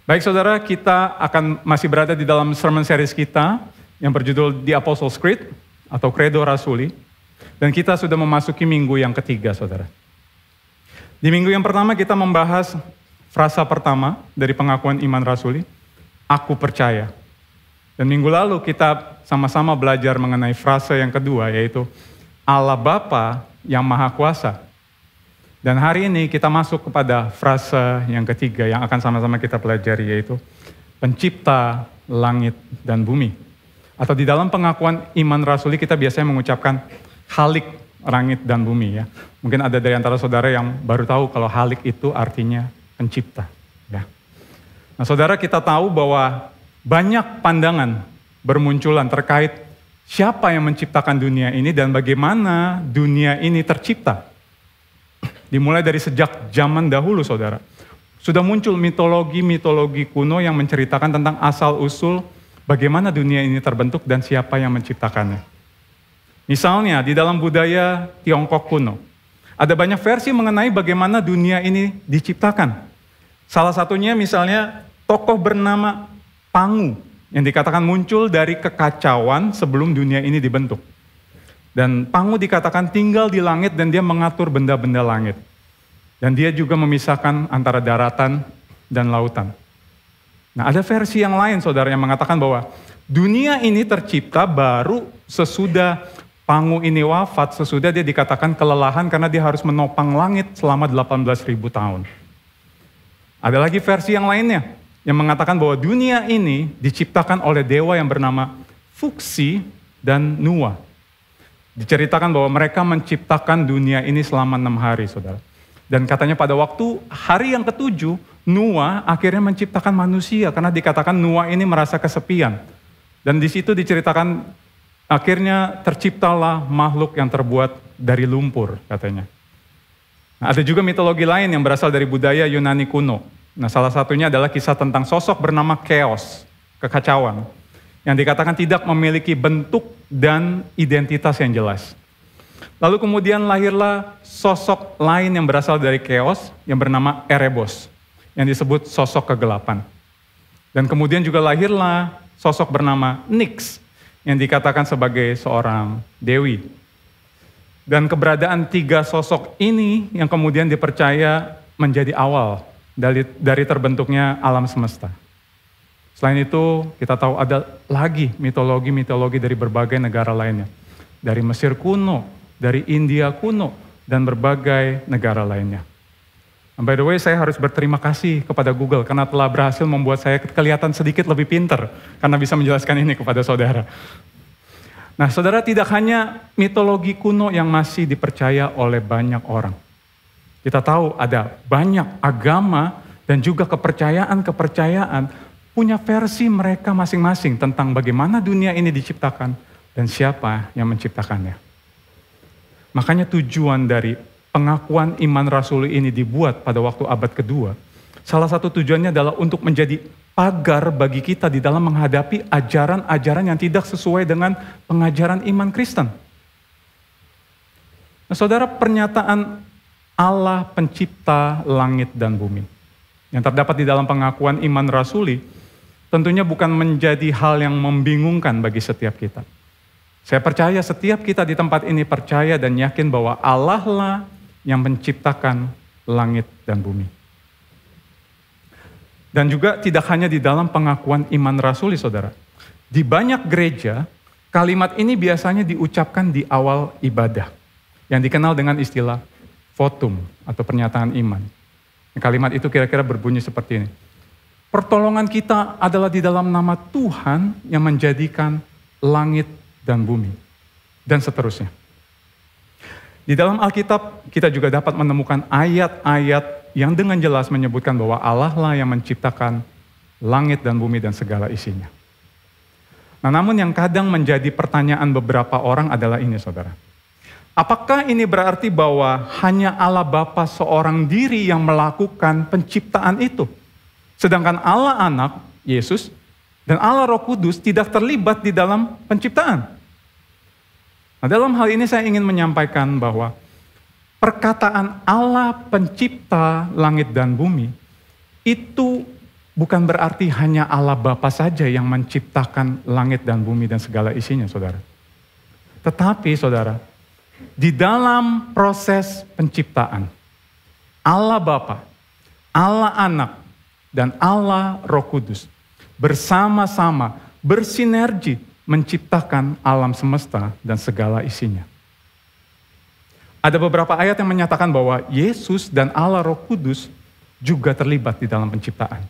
Baik saudara, kita akan masih berada di dalam sermon series kita yang berjudul The Apostles' Creed atau Credo Rasuli. Dan kita sudah memasuki minggu yang ketiga saudara. Di minggu yang pertama kita membahas frasa pertama dari pengakuan iman rasuli, aku percaya. Dan minggu lalu kita sama-sama belajar mengenai frasa yang kedua, yaitu Allah Bapa yang Maha Kuasa. Dan hari ini kita masuk kepada frasa yang ketiga yang akan sama-sama kita pelajari, yaitu pencipta langit dan bumi. Atau di dalam pengakuan iman rasuli kita biasanya mengucapkan Halik langit dan bumi ya. Mungkin ada dari antara saudara yang baru tahu kalau Halik itu artinya pencipta. Ya. Nah saudara, kita tahu bahwa banyak pandangan bermunculan terkait siapa yang menciptakan dunia ini dan bagaimana dunia ini tercipta. Dimulai dari sejak zaman dahulu saudara. Sudah muncul mitologi kuno yang menceritakan tentang asal-usul bagaimana dunia ini terbentuk dan siapa yang menciptakannya. Misalnya di dalam budaya Tiongkok kuno, ada banyak versi mengenai bagaimana dunia ini diciptakan. Salah satunya misalnya tokoh bernama Pangu yang dikatakan muncul dari kekacauan sebelum dunia ini dibentuk. Dan Pangu dikatakan tinggal di langit dan dia mengatur benda-benda langit. Dan dia juga memisahkan antara daratan dan lautan. Nah ada versi yang lain saudara yang mengatakan bahwa dunia ini tercipta baru sesudah Pangu ini wafat, sesudah dia dikatakan kelelahan karena dia harus menopang langit selama 18.000 tahun. Ada lagi versi yang lainnya yang mengatakan bahwa dunia ini diciptakan oleh dewa yang bernama Fuxi dan Nuwa. Diceritakan bahwa mereka menciptakan dunia ini selama 6 hari, saudara. Dan katanya pada waktu hari yang ke-7, Nuwa akhirnya menciptakan manusia karena dikatakan Nuwa ini merasa kesepian. Dan di situ diceritakan akhirnya terciptalah makhluk yang terbuat dari lumpur, katanya. Nah, ada juga mitologi lain yang berasal dari budaya Yunani kuno. Nah, salah satunya adalah kisah tentang sosok bernama Chaos, kekacauan, yang dikatakan tidak memiliki bentuk dan identitas yang jelas. Lalu kemudian lahirlah sosok lain yang berasal dari Chaos yang bernama Erebos, yang disebut sosok kegelapan. Dan kemudian juga lahirlah sosok bernama Nyx, yang dikatakan sebagai seorang dewi. Dan keberadaan 3 sosok ini yang kemudian dipercaya menjadi awal dari terbentuknya alam semesta. Selain itu, kita tahu ada lagi mitologi dari berbagai negara lainnya. Dari Mesir kuno, dari India kuno, dan berbagai negara lainnya. And by the way, saya harus berterima kasih kepada Google karena telah berhasil membuat saya kelihatan sedikit lebih pintar karena bisa menjelaskan ini kepada saudara. Nah, saudara, tidak hanya mitologi kuno yang masih dipercaya oleh banyak orang. Kita tahu ada banyak agama dan juga kepercayaan punya versi mereka masing-masing tentang bagaimana dunia ini diciptakan dan siapa yang menciptakannya. Makanya tujuan dari pengakuan iman rasuli ini dibuat pada waktu abad kedua. Salah satu tujuannya adalah untuk menjadi pagar bagi kita di dalam menghadapi ajaran-ajaran yang tidak sesuai dengan pengajaran iman Kristen. Nah, saudara, pernyataan Allah pencipta langit dan bumi yang terdapat di dalam pengakuan iman rasuli tentunya bukan menjadi hal yang membingungkan bagi setiap kita. Saya percaya setiap kita di tempat ini percaya dan yakin bahwa Allah lah yang menciptakan langit dan bumi. Dan juga tidak hanya di dalam pengakuan iman rasuli, saudara. Di banyak gereja, kalimat ini biasanya diucapkan di awal ibadah, yang dikenal dengan istilah votum atau pernyataan iman. Kalimat itu kira-kira berbunyi seperti ini. Pertolongan kita adalah di dalam nama Tuhan yang menjadikan langit dan bumi. Dan seterusnya. Di dalam Alkitab kita juga dapat menemukan ayat-ayat yang dengan jelas menyebutkan bahwa Allah lah yang menciptakan langit dan bumi dan segala isinya. Nah, namun yang kadang menjadi pertanyaan beberapa orang adalah ini, saudara. Apakah ini berarti bahwa hanya Allah Bapa seorang diri yang melakukan penciptaan itu? Sedangkan Allah Anak, Yesus, dan Allah Roh Kudus tidak terlibat di dalam penciptaan. Nah, dalam hal ini saya ingin menyampaikan bahwa perkataan Allah pencipta langit dan bumi itu bukan berarti hanya Allah Bapa saja yang menciptakan langit dan bumi dan segala isinya, saudara. Tetapi, saudara, di dalam proses penciptaan, Allah Bapa, Allah Anak, dan Allah Roh Kudus bersama-sama bersinergi menciptakan alam semesta dan segala isinya. Ada beberapa ayat yang menyatakan bahwa Yesus dan Allah Roh Kudus juga terlibat di dalam penciptaan.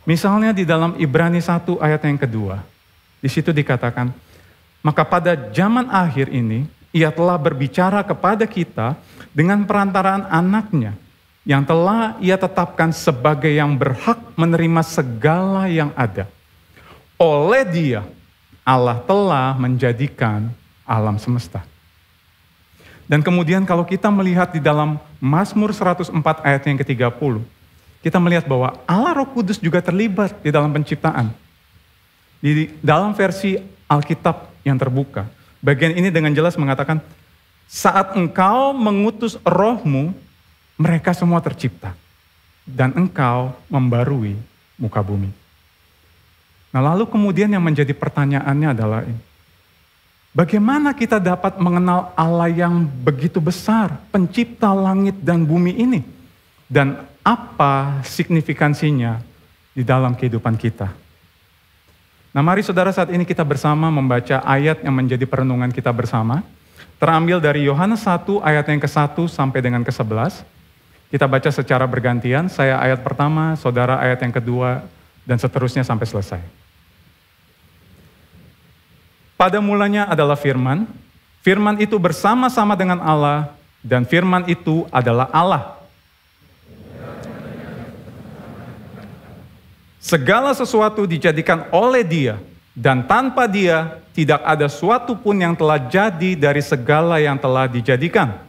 Misalnya di dalam Ibrani 1 ayat yang kedua, di situ dikatakan, maka pada zaman akhir ini, Ia telah berbicara kepada kita dengan perantaraan anaknya, yang telah Ia tetapkan sebagai yang berhak menerima segala yang ada. Oleh Dia, Allah telah menjadikan alam semesta. Dan kemudian kalau kita melihat di dalam Mazmur 104 ayat yang ke-30, kita melihat bahwa Allah Roh Kudus juga terlibat di dalam penciptaan. Di dalam versi Alkitab yang terbuka, bagian ini dengan jelas mengatakan, saat engkau mengutus rohmu, mereka semua tercipta. Dan engkau membarui muka bumi. Nah lalu kemudian yang menjadi pertanyaannya adalah ini. Bagaimana kita dapat mengenal Allah yang begitu besar, pencipta langit dan bumi ini? Dan apa signifikansinya di dalam kehidupan kita? Nah mari saudara saat ini kita bersama membaca ayat yang menjadi perenungan kita bersama. Terambil dari Yohanes 1 ayat yang ke-1 sampai dengan ke-11. Kita baca secara bergantian, saya ayat pertama, saudara ayat yang kedua, dan seterusnya sampai selesai. Pada mulanya adalah firman, firman itu bersama-sama dengan Allah, dan firman itu adalah Allah. Segala sesuatu dijadikan oleh Dia, dan tanpa Dia tidak ada suatu pun yang telah jadi dari segala yang telah dijadikan.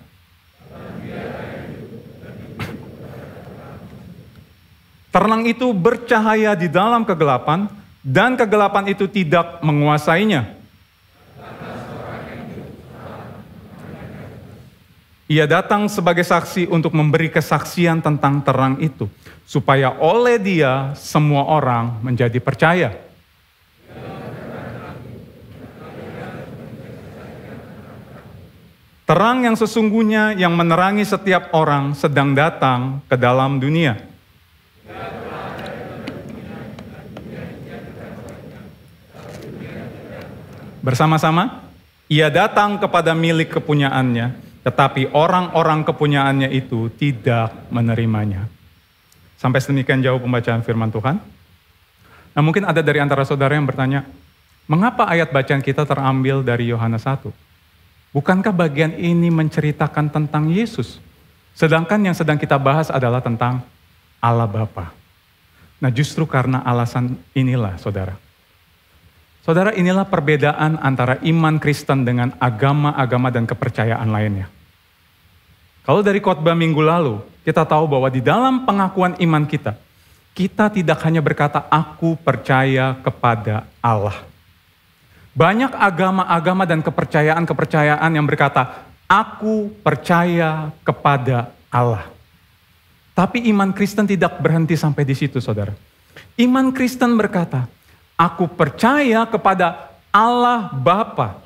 Terang itu bercahaya di dalam kegelapan, dan kegelapan itu tidak menguasainya. Ia datang sebagai saksi untuk memberi kesaksian tentang terang itu, supaya oleh Dia semua orang menjadi percaya. Terang yang sesungguhnya yang menerangi setiap orang sedang datang ke dalam dunia. Bersama-sama, Ia datang kepada milik kepunyaannya, tetapi orang-orang kepunyaannya itu tidak menerimanya. Sampai sedemikian jauh pembacaan firman Tuhan. Nah mungkin ada dari antara saudara yang bertanya, mengapa ayat bacaan kita terambil dari Yohanes 1? Bukankah bagian ini menceritakan tentang Yesus? Sedangkan yang sedang kita bahas adalah tentang Allah Bapa. Nah justru karena alasan inilah saudara. Saudara, inilah perbedaan antara iman Kristen dengan agama-agama dan kepercayaan lainnya. Kalau dari khotbah minggu lalu, kita tahu bahwa di dalam pengakuan iman kita, kita tidak hanya berkata, aku percaya kepada Allah. Banyak agama-agama dan kepercayaan-kepercayaan yang berkata, aku percaya kepada Allah. Tapi iman Kristen tidak berhenti sampai di situ, saudara. Iman Kristen berkata, aku percaya kepada Allah Bapa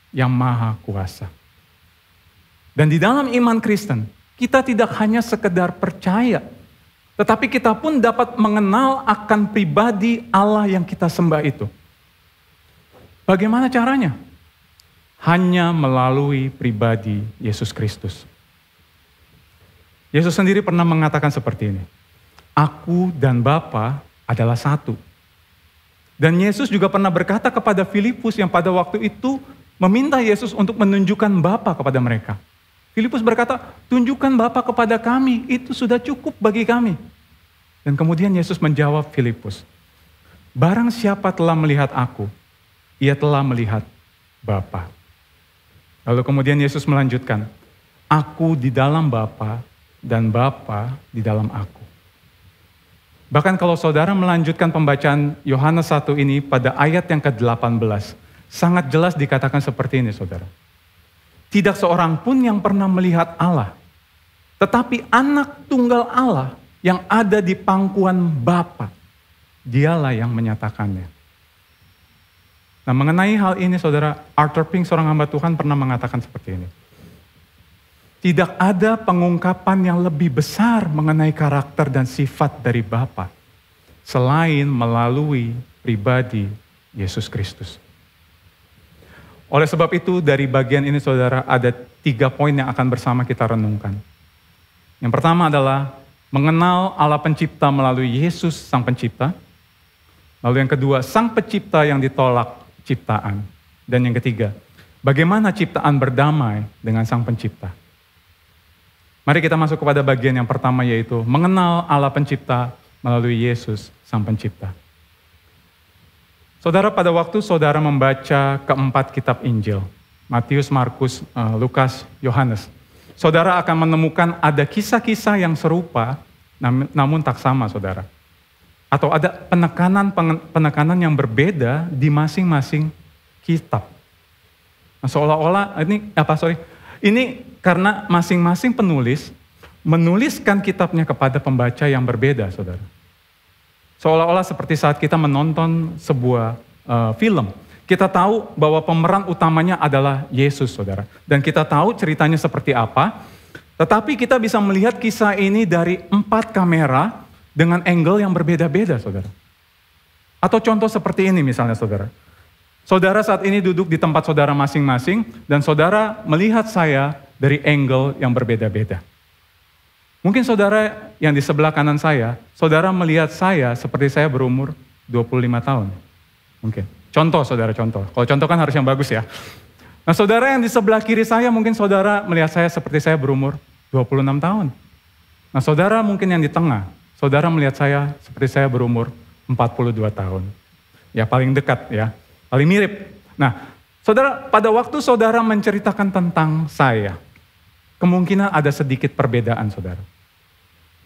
yang Maha Kuasa. Dan di dalam iman Kristen, kita tidak hanya sekedar percaya, tetapi kita pun dapat mengenal akan pribadi Allah yang kita sembah itu. Bagaimana caranya? Hanya melalui pribadi Yesus Kristus. Yesus sendiri pernah mengatakan seperti ini, aku dan Bapa adalah satu. Dan Yesus juga pernah berkata kepada Filipus yang pada waktu itu meminta Yesus untuk menunjukkan Bapa kepada mereka. Filipus berkata, tunjukkan Bapa kepada kami, itu sudah cukup bagi kami. Dan kemudian Yesus menjawab Filipus, barang siapa telah melihat aku, ia telah melihat Bapa. Lalu kemudian Yesus melanjutkan, aku di dalam Bapa dan Bapa di dalam aku. Bahkan kalau saudara melanjutkan pembacaan Yohanes 1 ini pada ayat yang ke-18, sangat jelas dikatakan seperti ini saudara. Tidak seorang pun yang pernah melihat Allah, tetapi anak tunggal Allah yang ada di pangkuan Bapa. Dialah yang menyatakannya. Nah, mengenai hal ini, saudara, Arthur Pink, seorang hamba Tuhan, pernah mengatakan seperti ini. Tidak ada pengungkapan yang lebih besar mengenai karakter dan sifat dari Bapa selain melalui pribadi Yesus Kristus. Oleh sebab itu, dari bagian ini, saudara, ada 3 poin yang akan bersama kita renungkan. Yang pertama adalah mengenal Allah Pencipta melalui Yesus Sang Pencipta. Lalu yang kedua, Sang Pencipta yang ditolak ciptaan. Dan yang ketiga, bagaimana ciptaan berdamai dengan Sang Pencipta. Mari kita masuk kepada bagian yang pertama, yaitu mengenal Allah Pencipta melalui Yesus Sang Pencipta. Saudara, pada waktu saudara membaca keempat kitab Injil, Matius, Markus, Lukas, Yohanes, saudara akan menemukan ada kisah-kisah yang serupa, namun tak sama, saudara. Atau ada penekanan yang berbeda di masing-masing kitab. Nah, seolah-olah ini karena masing-masing penulis menuliskan kitabnya kepada pembaca yang berbeda, saudara. Seolah-olah seperti saat kita menonton sebuah film. Kita tahu bahwa pemeran utamanya adalah Yesus, saudara. Dan kita tahu ceritanya seperti apa. Tetapi kita bisa melihat kisah ini dari 4 kamera dengan angle yang berbeda-beda, saudara. Atau contoh seperti ini misalnya, saudara. Saudara saat ini duduk di tempat saudara masing-masing dan saudara melihat saya dari angle yang berbeda-beda. Mungkin saudara yang di sebelah kanan saya, saudara melihat saya seperti saya berumur 25 tahun. Mungkin. Contoh, saudara, contoh. Kalau contoh kan harus yang bagus ya. Nah, saudara yang di sebelah kiri saya, mungkin saudara melihat saya seperti saya berumur 26 tahun. Nah, saudara mungkin yang di tengah, saudara melihat saya seperti saya berumur 42 tahun. Ya, paling dekat ya, paling mirip. Nah, saudara, pada waktu saudara menceritakan tentang saya, kemungkinan ada sedikit perbedaan, saudara.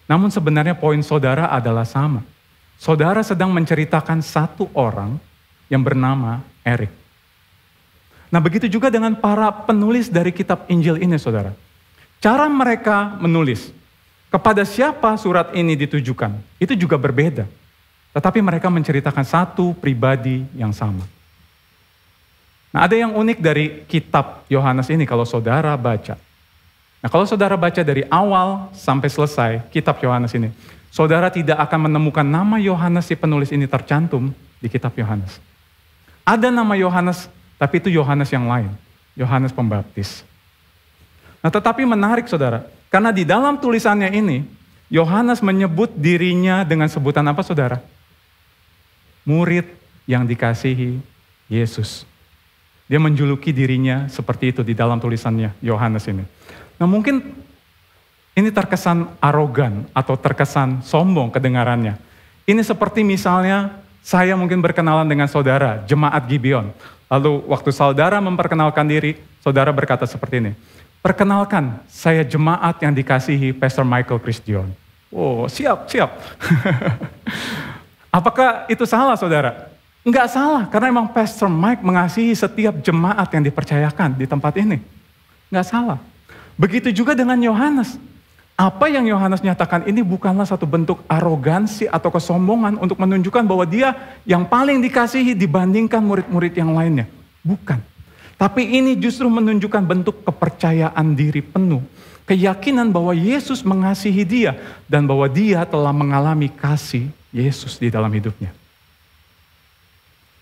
Namun sebenarnya poin saudara adalah sama. Saudara sedang menceritakan satu orang yang bernama Eric. Nah, begitu juga dengan para penulis dari kitab Injil ini, saudara. Cara mereka menulis, kepada siapa surat ini ditujukan, itu juga berbeda. Tetapi mereka menceritakan satu pribadi yang sama. Nah, ada yang unik dari kitab Yohanes ini kalau saudara baca. Nah, kalau saudara baca dari awal sampai selesai kitab Yohanes ini, saudara tidak akan menemukan nama Yohanes si penulis ini tercantum di kitab Yohanes. Ada nama Yohanes, tapi itu Yohanes yang lain, Yohanes Pembaptis. Nah, tetapi menarik, saudara, karena di dalam tulisannya ini, Yohanes menyebut dirinya dengan sebutan apa, saudara? Murid yang dikasihi Yesus. Dia menjuluki dirinya seperti itu di dalam tulisannya Yohanes ini. Nah, mungkin ini terkesan arogan atau terkesan sombong kedengarannya. Ini seperti misalnya saya mungkin berkenalan dengan saudara, jemaat Gibeon. Lalu waktu saudara memperkenalkan diri, saudara berkata seperti ini. Perkenalkan, saya jemaat yang dikasihi Pastor Michael Christian. Oh, siap. Apakah itu salah, saudara? Enggak salah, karena memang Pastor Mike mengasihi setiap jemaat yang dipercayakan di tempat ini. Enggak salah. Begitu juga dengan Yohanes. Apa yang Yohanes nyatakan ini bukanlah satu bentuk arogansi atau kesombongan untuk menunjukkan bahwa dia yang paling dikasihi dibandingkan murid-murid yang lainnya. Bukan. Tapi ini justru menunjukkan bentuk kepercayaan diri penuh. Keyakinan bahwa Yesus mengasihi dia dan bahwa dia telah mengalami kasih Yesus di dalam hidupnya.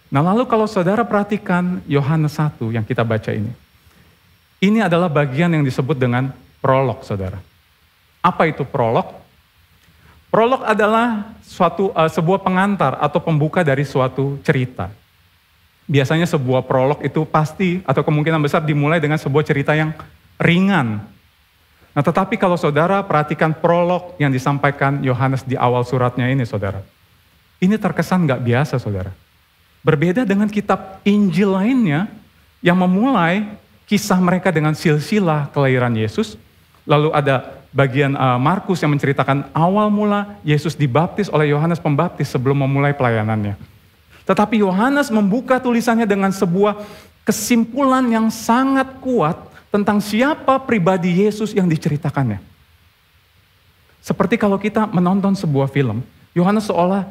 Nah, lalu kalau saudara perhatikan Yohanes 1 yang kita baca ini. Ini adalah bagian yang disebut dengan prolog, saudara. Apa itu prolog? Prolog adalah sebuah pengantar atau pembuka dari suatu cerita. Biasanya sebuah prolog itu pasti atau kemungkinan besar dimulai dengan sebuah cerita yang ringan. Nah, tetapi kalau saudara perhatikan prolog yang disampaikan Yohanes di awal suratnya ini, saudara. Ini terkesan gak biasa, saudara. Berbeda dengan kitab Injil lainnya yang memulai kisah mereka dengan silsilah kelahiran Yesus. Lalu ada bagian Markus yang menceritakan awal mula Yesus dibaptis oleh Yohanes Pembaptis sebelum memulai pelayanannya. Tetapi Yohanes membuka tulisannya dengan sebuah kesimpulan yang sangat kuat tentang siapa pribadi Yesus yang diceritakannya. Seperti kalau kita menonton sebuah film, Yohanes seolah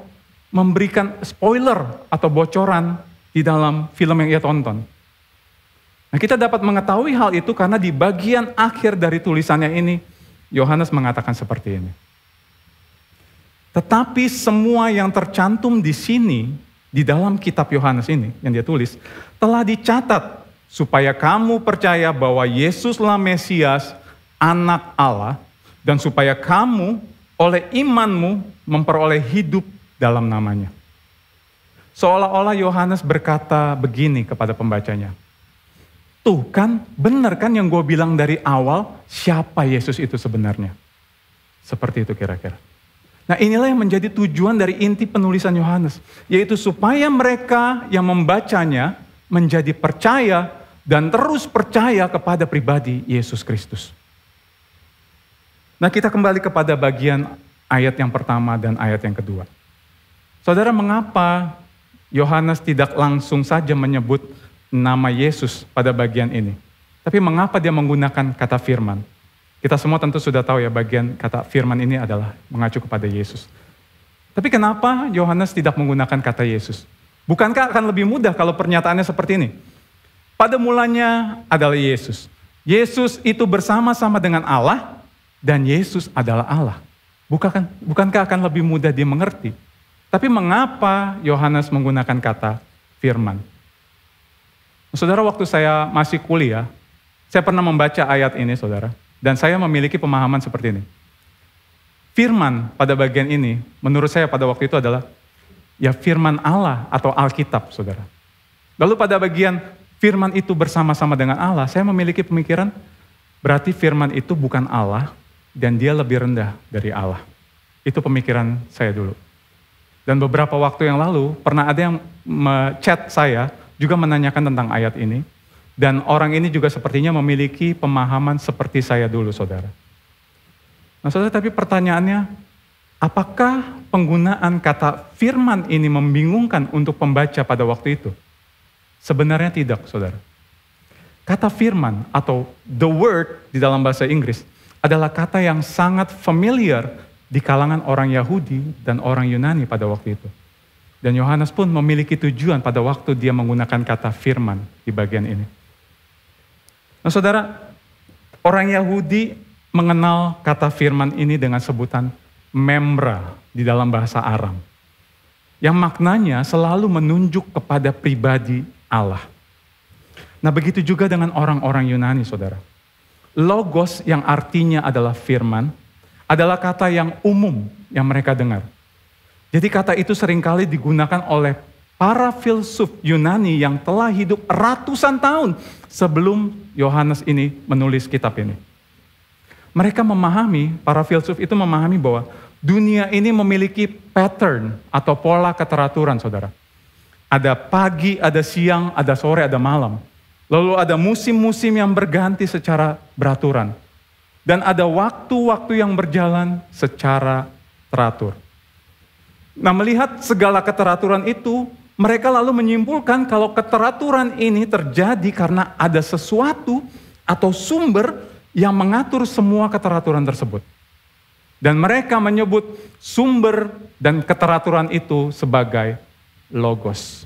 memberikan spoiler atau bocoran di dalam film yang ia tonton. Nah, kita dapat mengetahui hal itu karena di bagian akhir dari tulisannya ini, Yohanes mengatakan seperti ini. Tetapi semua yang tercantum di sini, di dalam kitab Yohanes ini, yang dia tulis, telah dicatat supaya kamu percaya bahwa Yesuslah Mesias, Anak Allah, dan supaya kamu oleh imanmu memperoleh hidup dalam namanya. Seolah-olah Yohanes berkata begini kepada pembacanya. Tuh kan, benar kan yang gue bilang dari awal, siapa Yesus itu sebenarnya? Seperti itu kira-kira. Nah, inilah yang menjadi tujuan dari inti penulisan Yohanes, yaitu supaya mereka yang membacanya menjadi percaya dan terus percaya kepada pribadi Yesus Kristus. Nah, kita kembali kepada bagian ayat yang pertama dan ayat yang kedua. Saudara, mengapa Yohanes tidak langsung saja menyebut nama Yesus pada bagian ini? Tapi mengapa dia menggunakan kata firman? Kita semua tentu sudah tahu ya, bagian kata firman ini adalah mengacu kepada Yesus. Tapi kenapa Yohanes tidak menggunakan kata Yesus? Bukankah akan lebih mudah kalau pernyataannya seperti ini? Pada mulanya adalah Yesus. Yesus itu bersama-sama dengan Allah dan Yesus adalah Allah. Bukankah akan lebih mudah dia mengerti? Tapi mengapa Yohanes menggunakan kata firman? Saudara, waktu saya masih kuliah, saya pernah membaca ayat ini, saudara. Dan saya memiliki pemahaman seperti ini. Firman pada bagian ini, menurut saya pada waktu itu adalah, ya firman Allah atau Alkitab, saudara. Lalu pada bagian firman itu bersama-sama dengan Allah, saya memiliki pemikiran, berarti firman itu bukan Allah, dan dia lebih rendah dari Allah. Itu pemikiran saya dulu. Dan beberapa waktu yang lalu, pernah ada yang chat saya, juga menanyakan tentang ayat ini. Dan orang ini juga sepertinya memiliki pemahaman seperti saya dulu, saudara. Nah, saudara, tapi pertanyaannya, apakah penggunaan kata firman ini membingungkan untuk pembaca pada waktu itu? Sebenarnya tidak, saudara. Kata firman atau the word di dalam bahasa Inggris adalah kata yang sangat familiar di kalangan orang Yahudi dan orang Yunani pada waktu itu. Dan Yohanes pun memiliki tujuan pada waktu dia menggunakan kata firman di bagian ini. Nah, saudara, orang Yahudi mengenal kata firman ini dengan sebutan memra di dalam bahasa Aram. Yang maknanya selalu menunjuk kepada pribadi Allah. Nah, begitu juga dengan orang-orang Yunani, saudara. Logos yang artinya adalah firman, adalah kata yang umum yang mereka dengar. Jadi kata itu seringkali digunakan oleh para filsuf Yunani yang telah hidup ratusan tahun sebelum Yohanes ini menulis kitab ini. Mereka memahami, para filsuf itu memahami bahwa dunia ini memiliki pattern atau pola keteraturan, saudara. Ada pagi, ada siang, ada sore, ada malam. Lalu ada musim-musim yang berganti secara beraturan. Dan ada waktu-waktu yang berjalan secara teratur. Nah, melihat segala keteraturan itu, mereka lalu menyimpulkan kalau keteraturan ini terjadi karena ada sesuatu atau sumber yang mengatur semua keteraturan tersebut. Dan mereka menyebut sumber dan keteraturan itu sebagai logos.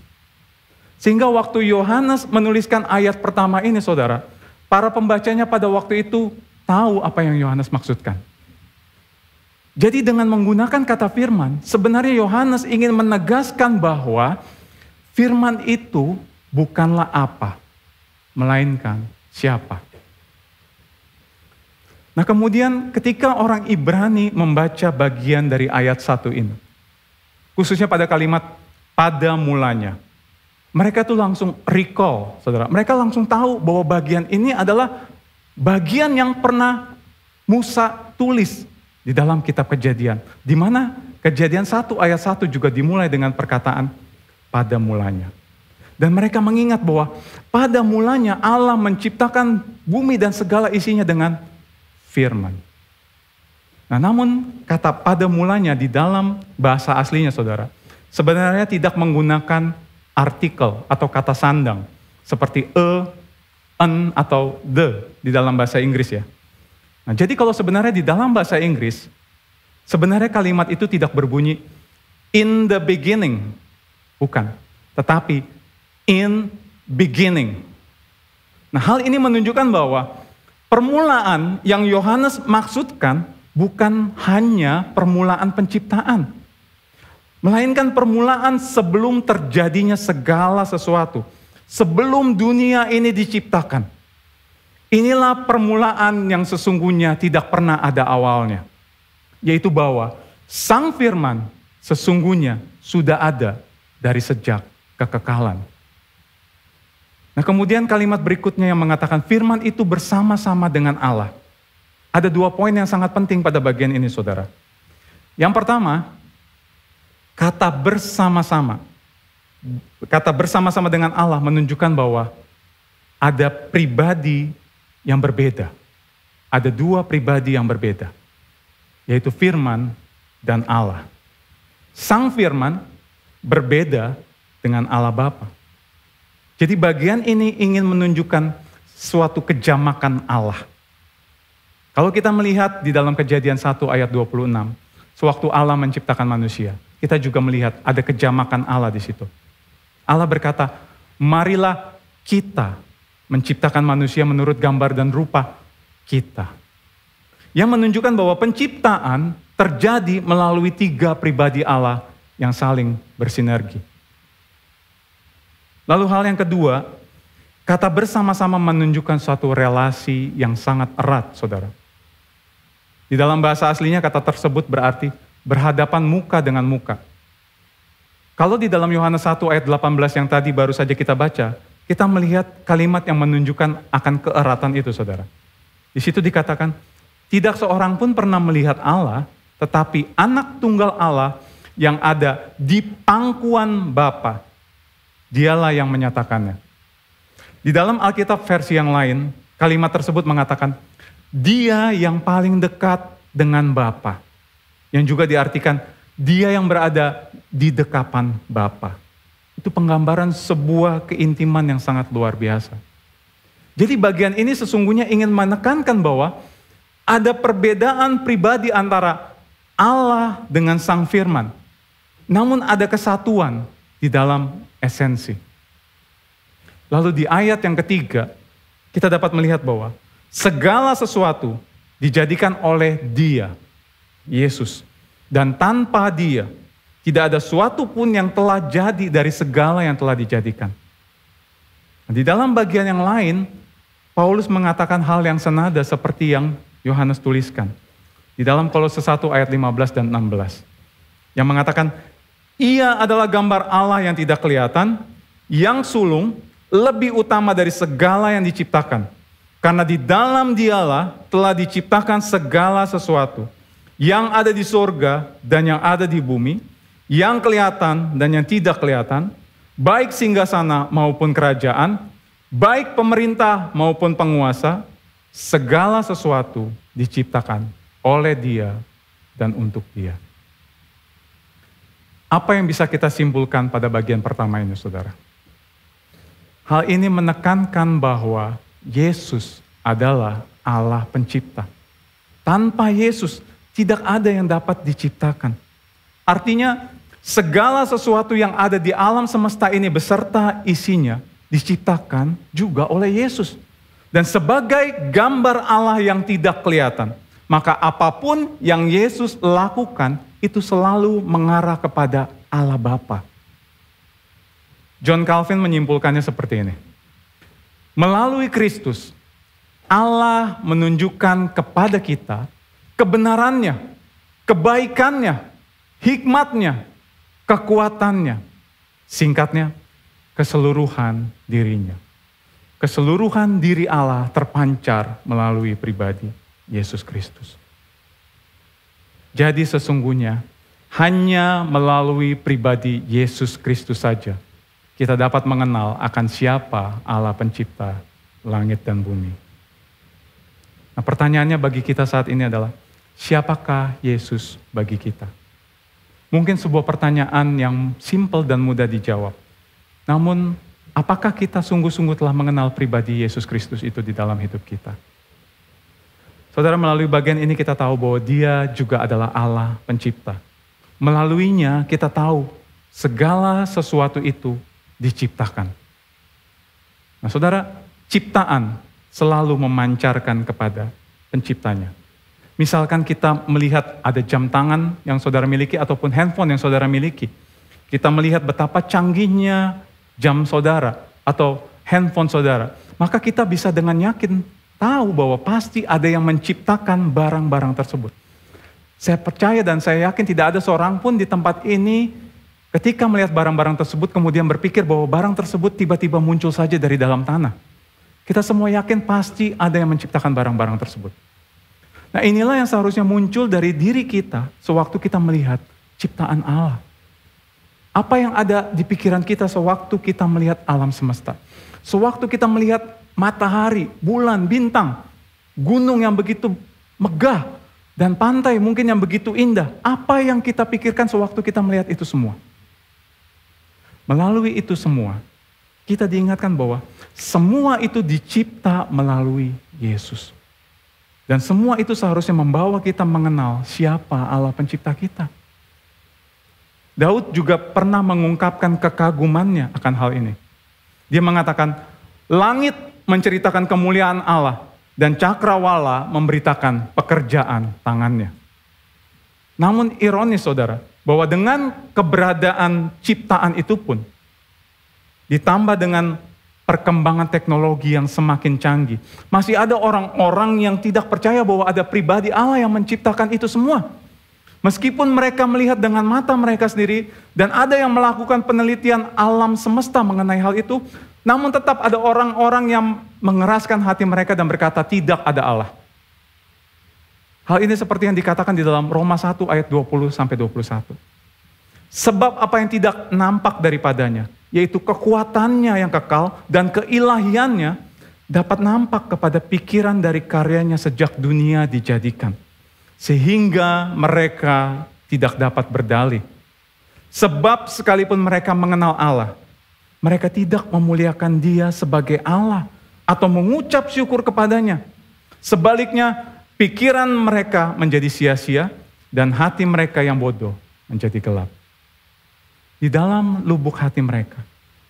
Sehingga waktu Yohanes menuliskan ayat pertama ini, saudara, para pembacanya pada waktu itu tahu apa yang Yohanes maksudkan. Jadi dengan menggunakan kata firman, sebenarnya Yohanes ingin menegaskan bahwa firman itu bukanlah apa, melainkan siapa. Nah, kemudian ketika orang Ibrani membaca bagian dari ayat 1 ini, khususnya pada kalimat pada mulanya, mereka tuh langsung recall, saudara. Mereka langsung tahu bahwa bagian ini adalah bagian yang pernah Musa tulis di dalam kitab Kejadian. Di mana Kejadian 1 ayat 1 juga dimulai dengan perkataan pada mulanya. Dan mereka mengingat bahwa pada mulanya Allah menciptakan bumi dan segala isinya dengan firman. Nah, namun kata pada mulanya di dalam bahasa aslinya, saudara, sebenarnya tidak menggunakan artikel atau kata sandang seperti an atau the di dalam bahasa Inggris ya. Nah, jadi kalau sebenarnya di dalam bahasa Inggris Sebenarnya kalimat itu tidak berbunyi in the beginning, bukan. Tetapi in beginning. Nah, hal ini menunjukkan bahwa permulaan yang Yohanes maksudkan bukan hanya permulaan penciptaan, melainkan permulaan sebelum terjadinya segala sesuatu. Sebelum dunia ini diciptakan. Inilah permulaan yang sesungguhnya tidak pernah ada awalnya. Yaitu bahwa Sang Firman sesungguhnya sudah ada dari sejak kekekalan. Nah, kemudian kalimat berikutnya yang mengatakan firman itu bersama-sama dengan Allah. Ada 2 poin yang sangat penting pada bagian ini, saudara. Yang pertama, kata bersama-sama. Kata bersama-sama dengan Allah menunjukkan bahwa ada pribadi yang berbeda. Ada 2 pribadi yang berbeda, yaitu firman dan Allah. Sang Firman berbeda dengan Allah Bapa. Jadi bagian ini ingin menunjukkan suatu kejamakan Allah. Kalau kita melihat di dalam Kejadian 1 ayat 26, sewaktu Allah menciptakan manusia, kita juga melihat ada kejamakan Allah di situ. Allah berkata, marilah kita menciptakan manusia menurut gambar dan rupa kita. Yang menunjukkan bahwa penciptaan terjadi melalui 3 pribadi Allah yang saling bersinergi. Lalu hal yang kedua, kata bersama-sama menunjukkan suatu relasi yang sangat erat, saudara. Di dalam bahasa aslinya kata tersebut berarti berhadapan muka dengan muka. Kalau di dalam Yohanes 1 ayat 18 yang tadi baru saja kita baca, kita melihat kalimat yang menunjukkan akan keeratan itu, saudara. Di situ dikatakan, tidak seorang pun pernah melihat Allah, tetapi anak tunggal Allah yang ada di pangkuan Bapa, dialah yang menyatakannya. Di dalam Alkitab versi yang lain, kalimat tersebut mengatakan, dia yang paling dekat dengan Bapa. Yang juga diartikan, dia yang berada di dekapan Bapa. Itu penggambaran sebuah keintiman yang sangat luar biasa. Jadi bagian ini sesungguhnya ingin menekankan bahwa ada perbedaan pribadi antara Allah dengan Sang Firman. Namun ada kesatuan di dalam esensi. Lalu di ayat yang ketiga, kita dapat melihat bahwa segala sesuatu dijadikan oleh Dia, Yesus. Dan tanpa Dia, tidak ada suatu pun yang telah jadi dari segala yang telah dijadikan. Di dalam bagian yang lain, Paulus mengatakan hal yang senada seperti yang Yohanes tuliskan. Di dalam Kolose 1 ayat 15 dan 16. Yang mengatakan, Ia adalah gambar Allah yang tidak kelihatan, yang sulung, lebih utama dari segala yang diciptakan. Karena di dalam Dialah telah diciptakan segala sesuatu, yang ada di sorga dan yang ada di bumi, yang kelihatan dan yang tidak kelihatan, baik singgasana maupun kerajaan, baik pemerintah maupun penguasa, segala sesuatu diciptakan oleh Dia dan untuk Dia. Apa yang bisa kita simpulkan pada bagian pertama ini, saudara? Hal ini menekankan bahwa Yesus adalah Allah pencipta. Tanpa Yesus, tidak ada yang dapat diciptakan. Artinya, segala sesuatu yang ada di alam semesta ini beserta isinya diciptakan juga oleh Yesus. Dan sebagai gambar Allah yang tidak kelihatan, maka apapun yang Yesus lakukan itu selalu mengarah kepada Allah Bapa. John Calvin menyimpulkannya seperti ini. Melalui Kristus, Allah menunjukkan kepada kita kebenarannya, kebaikannya, hikmatnya, kekuatannya. Singkatnya, keseluruhan dirinya. Keseluruhan diri Allah terpancar melalui pribadi Yesus Kristus. Jadi sesungguhnya hanya melalui pribadi Yesus Kristus saja kita dapat mengenal akan siapa Allah pencipta langit dan bumi. Nah, pertanyaannya bagi kita saat ini adalah, siapakah Yesus bagi kita? Mungkin sebuah pertanyaan yang simpel dan mudah dijawab. Namun, apakah kita sungguh-sungguh telah mengenal pribadi Yesus Kristus itu di dalam hidup kita? Saudara, melalui bagian ini kita tahu bahwa Dia juga adalah Allah pencipta. Melaluinya kita tahu segala sesuatu itu diciptakan. Nah saudara, ciptaan selalu memancarkan kepada penciptanya. Misalkan kita melihat ada jam tangan yang saudara miliki ataupun handphone yang saudara miliki. Kita melihat betapa canggihnya jam saudara atau handphone saudara. Maka kita bisa dengan yakin tahu bahwa pasti ada yang menciptakan barang-barang tersebut. Saya percaya dan saya yakin tidak ada seorang pun di tempat ini ketika melihat barang-barang tersebut kemudian berpikir bahwa barang tersebut tiba-tiba muncul saja dari dalam tanah. Kita semua yakin pasti ada yang menciptakan barang-barang tersebut. Nah inilah yang seharusnya muncul dari diri kita sewaktu kita melihat ciptaan Allah. Apa yang ada di pikiran kita sewaktu kita melihat alam semesta. Sewaktu kita melihat matahari, bulan, bintang, gunung yang begitu megah, dan pantai mungkin yang begitu indah. Apa yang kita pikirkan sewaktu kita melihat itu semua? Melalui itu semua, kita diingatkan bahwa semua itu dicipta melalui Yesus. Dan semua itu seharusnya membawa kita mengenal siapa Allah pencipta kita. Daud juga pernah mengungkapkan kekagumannya akan hal ini. Dia mengatakan, langit menceritakan kemuliaan Allah dan cakrawala memberitakan pekerjaan tangannya. Namun ironis saudara, bahwa dengan keberadaan ciptaan itu pun, ditambah dengan perkembangan teknologi yang semakin canggih, masih ada orang-orang yang tidak percaya bahwa ada pribadi Allah yang menciptakan itu semua. Meskipun mereka melihat dengan mata mereka sendiri, dan ada yang melakukan penelitian alam semesta mengenai hal itu, namun tetap ada orang-orang yang mengeraskan hati mereka dan berkata tidak ada Allah. Hal ini seperti yang dikatakan di dalam Roma 1 ayat 20-21. Sebab apa yang tidak nampak daripadanya, yaitu kekuatannya yang kekal dan keilahiannya dapat nampak kepada pikiran dari karyanya sejak dunia dijadikan. Sehingga mereka tidak dapat berdalih. Sebab sekalipun mereka mengenal Allah, mereka tidak memuliakan Dia sebagai Allah atau mengucap syukur kepadanya. Sebaliknya, pikiran mereka menjadi sia-sia dan hati mereka yang bodoh menjadi gelap. Di dalam lubuk hati mereka,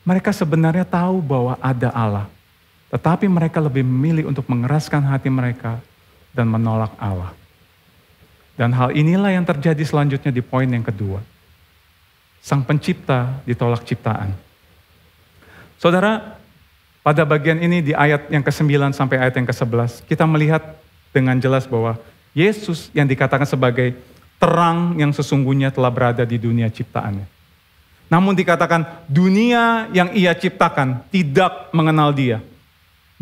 mereka sebenarnya tahu bahwa ada Allah. Tetapi mereka lebih memilih untuk mengeraskan hati mereka dan menolak Allah. Dan hal inilah yang terjadi selanjutnya di poin yang kedua. Sang pencipta ditolak ciptaan. Saudara, pada bagian ini di ayat yang ke-9 sampai ayat yang ke-11, kita melihat dengan jelas bahwa Yesus yang dikatakan sebagai terang yang sesungguhnya telah berada di dunia ciptaannya. Namun dikatakan dunia yang Ia ciptakan tidak mengenal Dia.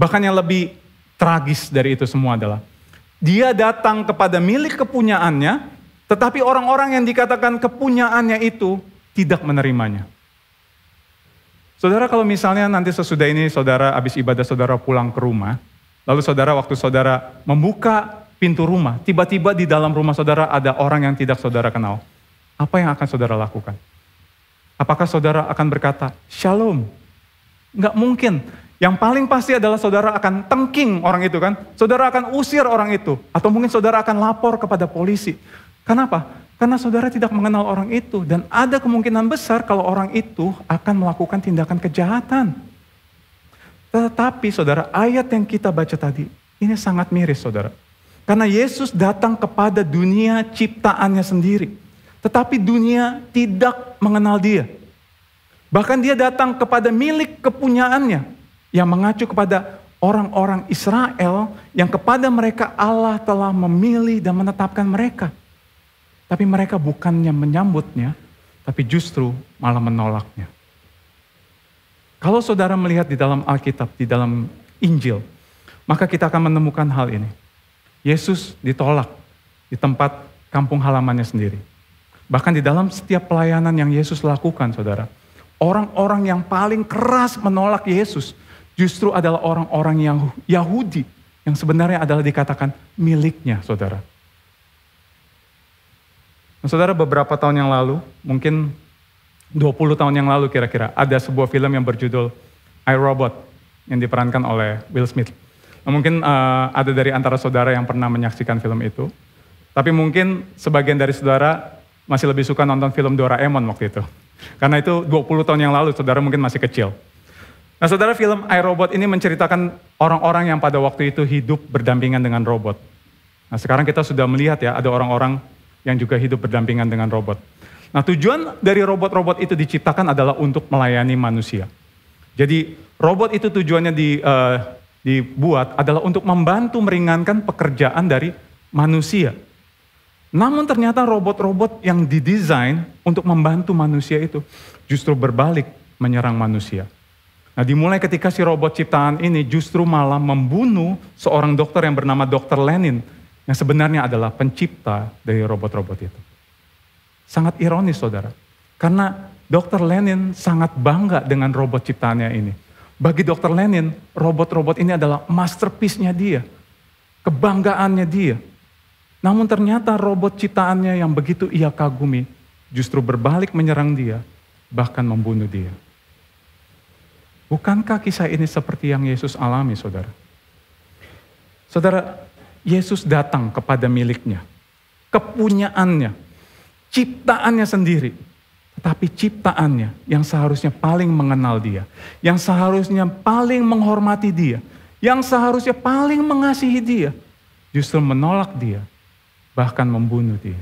Bahkan yang lebih tragis dari itu semua adalah Dia datang kepada milik kepunyaannya, tetapi orang-orang yang dikatakan kepunyaannya itu tidak menerimanya. Saudara, kalau misalnya nanti sesudah ini saudara habis ibadah saudara pulang ke rumah, lalu saudara waktu saudara membuka pintu rumah, tiba-tiba di dalam rumah saudara ada orang yang tidak saudara kenal. Apa yang akan saudara lakukan? Apakah saudara akan berkata, Shalom? Enggak mungkin. Yang paling pasti adalah saudara akan tengking orang itu kan. Saudara akan usir orang itu. Atau mungkin saudara akan lapor kepada polisi. Kenapa? Karena saudara tidak mengenal orang itu. Dan ada kemungkinan besar kalau orang itu akan melakukan tindakan kejahatan. Tetapi saudara, ayat yang kita baca tadi, ini sangat miris saudara. Karena Yesus datang kepada dunia ciptaannya sendiri. Tetapi dunia tidak mengenal Dia. Bahkan Dia datang kepada milik kepunyaannya. Yang mengacu kepada orang-orang Israel yang kepada mereka Allah telah memilih dan menetapkan mereka. Tapi mereka bukannya menyambutnya, tapi justru malah menolaknya. Kalau saudara melihat di dalam Alkitab, di dalam Injil, maka kita akan menemukan hal ini. Yesus ditolak di tempat kampung halamannya sendiri. Bahkan di dalam setiap pelayanan yang Yesus lakukan, saudara, orang-orang yang paling keras menolak Yesus justru adalah orang-orang yang Yahudi yang sebenarnya adalah dikatakan miliknya, saudara. Nah, saudara, beberapa tahun yang lalu, mungkin 20 tahun yang lalu kira-kira, ada sebuah film yang berjudul I, Robot yang diperankan oleh Will Smith. Mungkin ada dari antara saudara yang pernah menyaksikan film itu. Tapi mungkin sebagian dari saudara masih lebih suka nonton film Doraemon waktu itu. Karena itu 20 tahun yang lalu, saudara mungkin masih kecil. Nah saudara, film iRobot ini menceritakan orang-orang yang pada waktu itu hidup berdampingan dengan robot. Nah sekarang kita sudah melihat ya, ada orang-orang yang juga hidup berdampingan dengan robot. Nah tujuan dari robot-robot itu diciptakan adalah untuk melayani manusia. Jadi robot itu tujuannya dibuat adalah untuk membantu meringankan pekerjaan dari manusia. Namun ternyata robot-robot yang didesain untuk membantu manusia itu justru berbalik menyerang manusia. Nah dimulai ketika si robot ciptaan ini justru malah membunuh seorang dokter yang bernama Dr. Lenin, yang sebenarnya adalah pencipta dari robot-robot itu. Sangat ironis saudara, karena Dr. Lenin sangat bangga dengan robot ciptaannya ini. Bagi Dr. Lenin, robot-robot ini adalah masterpiece-nya dia, kebanggaannya dia. Namun ternyata robot ciptaannya yang begitu ia kagumi justru berbalik menyerang dia, bahkan membunuh dia. Bukankah kisah ini seperti yang Yesus alami, saudara? Saudara, Yesus datang kepada miliknya, kepunyaannya, ciptaannya sendiri. Tetapi ciptaannya yang seharusnya paling mengenal dia, yang seharusnya paling menghormati dia, yang seharusnya paling mengasihi dia, justru menolak dia, bahkan membunuh dia.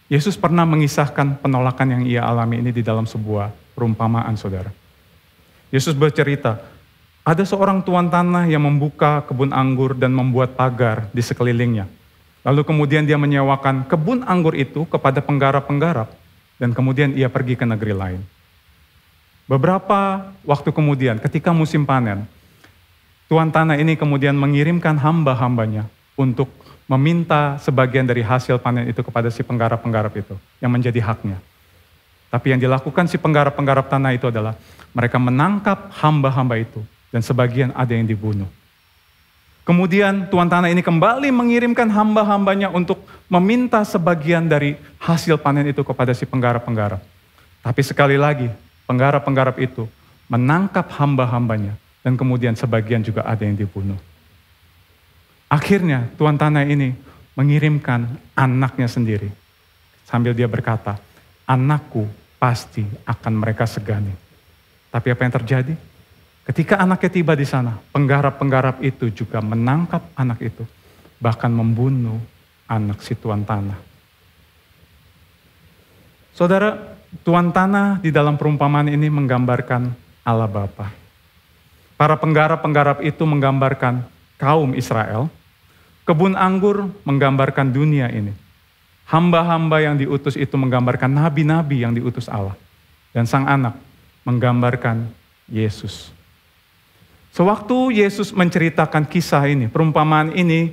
Yesus pernah mengisahkan penolakan yang ia alami ini di dalam sebuah perumpamaan, saudara. Yesus bercerita, ada seorang tuan tanah yang membuka kebun anggur dan membuat pagar di sekelilingnya. Lalu kemudian dia menyewakan kebun anggur itu kepada penggarap-penggarap, dan kemudian ia pergi ke negeri lain. Beberapa waktu kemudian, ketika musim panen, tuan tanah ini kemudian mengirimkan hamba-hambanya untuk meminta sebagian dari hasil panen itu kepada si penggarap-penggarap itu, yang menjadi haknya. Tapi yang dilakukan si penggarap-penggarap tanah itu adalah, mereka menangkap hamba-hamba itu, dan sebagian ada yang dibunuh. Kemudian tuan tanah ini kembali mengirimkan hamba-hambanya untuk meminta sebagian dari hasil panen itu kepada si penggarap-penggarap. Tapi sekali lagi, penggarap-penggarap itu menangkap hamba-hambanya, dan kemudian sebagian juga ada yang dibunuh. Akhirnya tuan tanah ini mengirimkan anaknya sendiri. Sambil dia berkata, anakku pasti akan mereka segani. Tapi apa yang terjadi? Ketika anaknya tiba di sana, penggarap-penggarap itu juga menangkap anak itu. Bahkan membunuh anak si tuan tanah. Saudara, tuan tanah di dalam perumpamaan ini menggambarkan Allah Bapa. Para penggarap-penggarap itu menggambarkan kaum Israel, kebun anggur menggambarkan dunia ini. Hamba-hamba yang diutus itu menggambarkan nabi-nabi yang diutus Allah. Dan sang anak menggambarkan Yesus. Sewaktu Yesus menceritakan kisah ini, perumpamaan ini,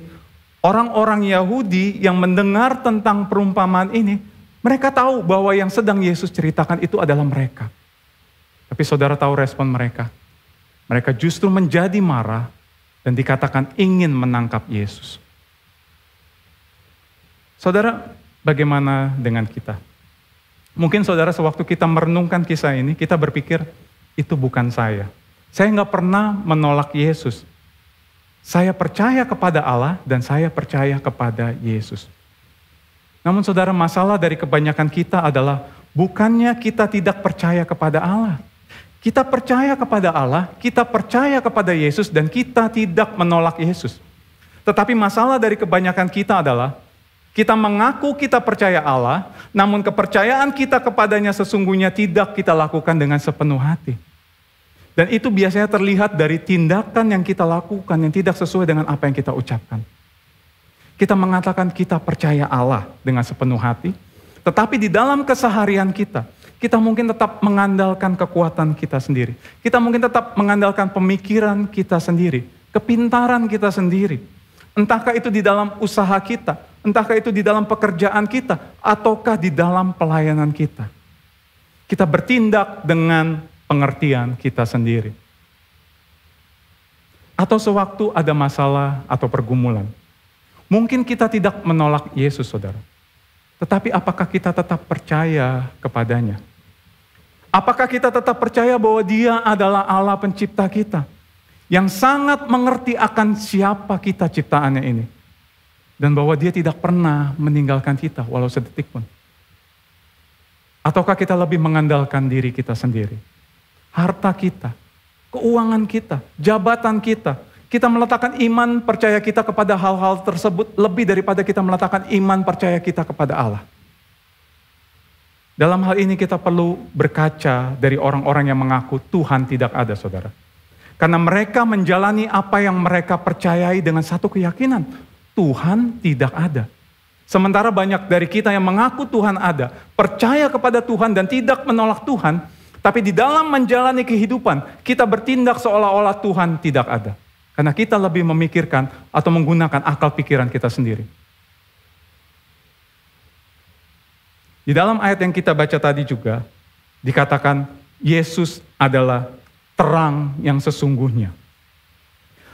orang-orang Yahudi yang mendengar tentang perumpamaan ini, mereka tahu bahwa yang sedang Yesus ceritakan itu adalah mereka. Tapi saudara tahu respon mereka? Mereka justru menjadi marah dan dikatakan ingin menangkap Yesus. Saudara, bagaimana dengan kita? Mungkin saudara sewaktu kita merenungkan kisah ini, kita berpikir, itu bukan saya. Saya nggak pernah menolak Yesus. Saya percaya kepada Allah dan saya percaya kepada Yesus. Namun saudara, masalah dari kebanyakan kita adalah bukannya kita tidak percaya kepada Allah. Kita percaya kepada Allah, kita percaya kepada Yesus, dan kita tidak menolak Yesus. Tetapi masalah dari kebanyakan kita adalah, kita mengaku kita percaya Allah, namun kepercayaan kita kepadanya sesungguhnya tidak kita lakukan dengan sepenuh hati. Dan itu biasanya terlihat dari tindakan yang kita lakukan yang tidak sesuai dengan apa yang kita ucapkan. Kita mengatakan kita percaya Allah dengan sepenuh hati, tetapi di dalam keseharian kita mungkin tetap mengandalkan kekuatan kita sendiri. Kita mungkin tetap mengandalkan pemikiran kita sendiri, kepintaran kita sendiri. Entahkah itu di dalam usaha kita, entahkah itu di dalam pekerjaan kita, ataukah di dalam pelayanan kita. Kita bertindak dengan pengertian kita sendiri. Atau sewaktu ada masalah atau pergumulan, mungkin kita tidak menolak Yesus, saudara. Tetapi apakah kita tetap percaya kepadanya? Apakah kita tetap percaya bahwa Dia adalah Allah pencipta kita, yang sangat mengerti akan siapa kita ciptaannya ini. Dan bahwa dia tidak pernah meninggalkan kita walau sedetik pun. Ataukah kita lebih mengandalkan diri kita sendiri? Harta kita, keuangan kita, jabatan kita. Kita meletakkan iman percaya kita kepada hal-hal tersebut lebih daripada kita meletakkan iman percaya kita kepada Allah. Dalam hal ini kita perlu berkaca dari orang-orang yang mengaku Tuhan tidak ada, saudara. Karena mereka menjalani apa yang mereka percayai dengan satu keyakinan. Tuhan tidak ada. Sementara banyak dari kita yang mengaku Tuhan ada, percaya kepada Tuhan dan tidak menolak Tuhan, tapi di dalam menjalani kehidupan, kita bertindak seolah-olah Tuhan tidak ada. Karena kita lebih memikirkan atau menggunakan akal pikiran kita sendiri. Di dalam ayat yang kita baca tadi juga, dikatakan Yesus adalah terang yang sesungguhnya.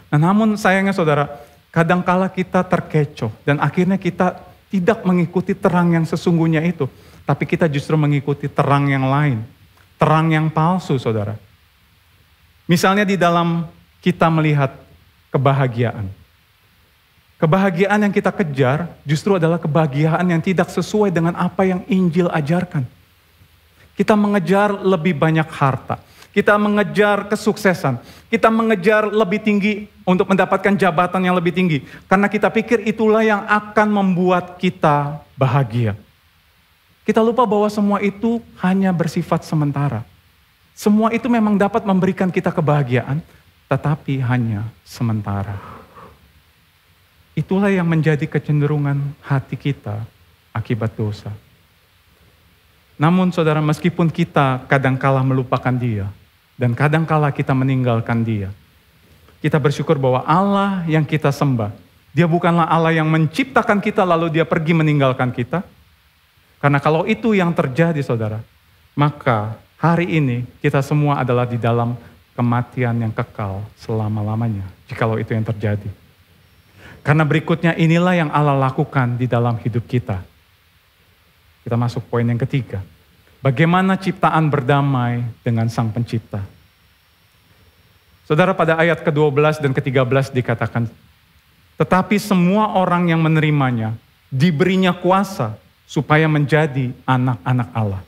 Nah, namun sayangnya saudara, kadangkala kita terkecoh dan akhirnya kita tidak mengikuti terang yang sesungguhnya itu. Tapi kita justru mengikuti terang yang lain. Terang yang palsu, saudara. Misalnya di dalam kita melihat kebahagiaan. Kebahagiaan yang kita kejar justru adalah kebahagiaan yang tidak sesuai dengan apa yang Injil ajarkan. Kita mengejar lebih banyak harta. Kita mengejar kesuksesan. Kita mengejar lebih tinggi untuk mendapatkan jabatan yang lebih tinggi. Karena kita pikir itulah yang akan membuat kita bahagia. Kita lupa bahwa semua itu hanya bersifat sementara. Semua itu memang dapat memberikan kita kebahagiaan, tetapi hanya sementara. Itulah yang menjadi kecenderungan hati kita akibat dosa. Namun saudara, meskipun kita kadangkala melupakan Dia, dan kadangkala kita meninggalkan Dia, kita bersyukur bahwa Allah yang kita sembah, Dia bukanlah Allah yang menciptakan kita lalu Dia pergi meninggalkan kita. Karena kalau itu yang terjadi saudara, maka hari ini kita semua adalah di dalam kematian yang kekal selama-lamanya, jikalau itu yang terjadi. Karena berikutnya inilah yang Allah lakukan di dalam hidup kita. Kita masuk poin yang ketiga. Bagaimana ciptaan berdamai dengan Sang Pencipta. Saudara, pada ayat ke-12 dan ke-13 dikatakan, tetapi semua orang yang menerimanya diberinya kuasa supaya menjadi anak-anak Allah,